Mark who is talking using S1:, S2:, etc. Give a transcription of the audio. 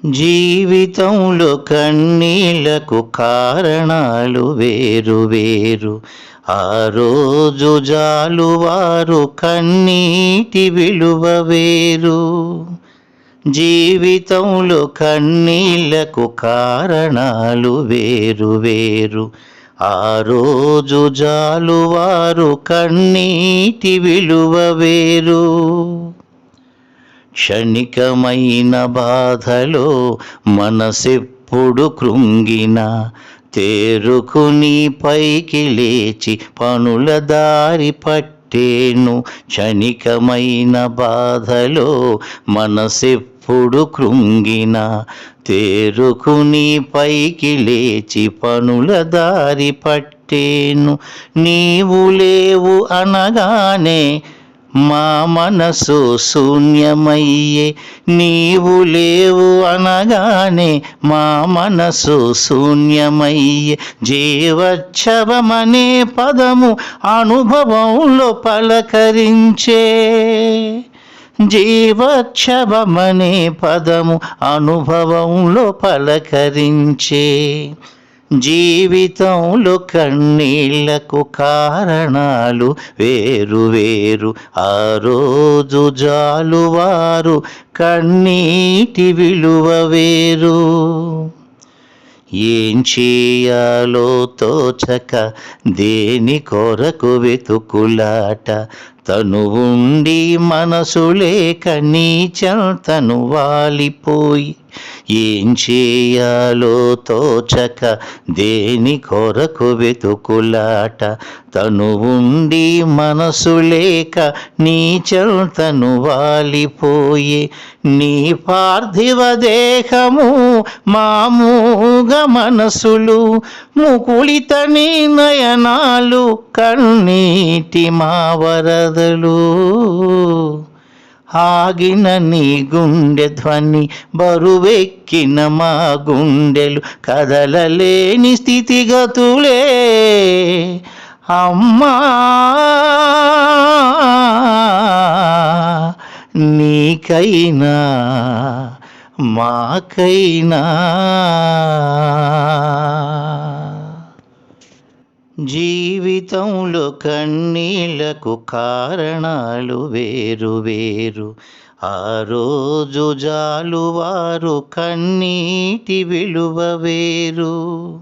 S1: జీవితంలో కన్నీళ్లకు కారణాలు వేరు వేరు. ఆ రోజు జాలువారు కన్నీటి విలువ వేరు. జీవితంలో కన్నీళ్లకు కారణాలు వేరు వేరు. ఆ రోజు జాలువారు కన్నీటి విలువ వేరు. క్షణికమైన బాధలో మనసెప్పుడు కృంగిన తేరుకుని పైకి లేచి పనుల దారి పట్టేను. క్షణికమైన బాధలో మనసెప్పుడు కృంగిన తేరుకుని పైకి లేచి పనుల దారి పట్టేను. నీవు లేవు అనగానే మా మనసు శూన్యమయ్యే. నీవు లేవు అనగానే మా మనసు శూన్యమయ్యే. జీవోత్సవమనే పదము అనుభవంలో పలకరించే. జీవోత్సవమనే పదము అనుభవంలో పలకరించే. జీవితంలో కన్నీళ్లకు కారణాలు వేరు వేరు. ఆ రోజు జాలువారు కన్నీటి విలువ వేరు. ఏం చేయాలో తోచక దేని కొరకు వెతుకులాట. తను ఉండి మనసు లేక నీ చెంతను వాలిపోయి. ఏం చేయాలో తోచక దేని కొరకు వెతుకులాట. తను ఉండి మనసు లేక నీ చెంతను వాలిపోయే. నీ పార్థివ దేహము మామూగ మనసులు ముకుళిత నీ నయనాలు కన్నీటి మా వరదలు. ఆగిన నీ గుండె ధ్వని బరువెక్కిన మా గుండెలు కదలలేని స్థితిగతులే. అమ్మా నీకైనా మాకైనా. జీవితంలో కన్నీళ్లకు కారణాలు వేరు వేరు. ఆ రోజు జాలువారు కన్నీటి విలువ వేరు.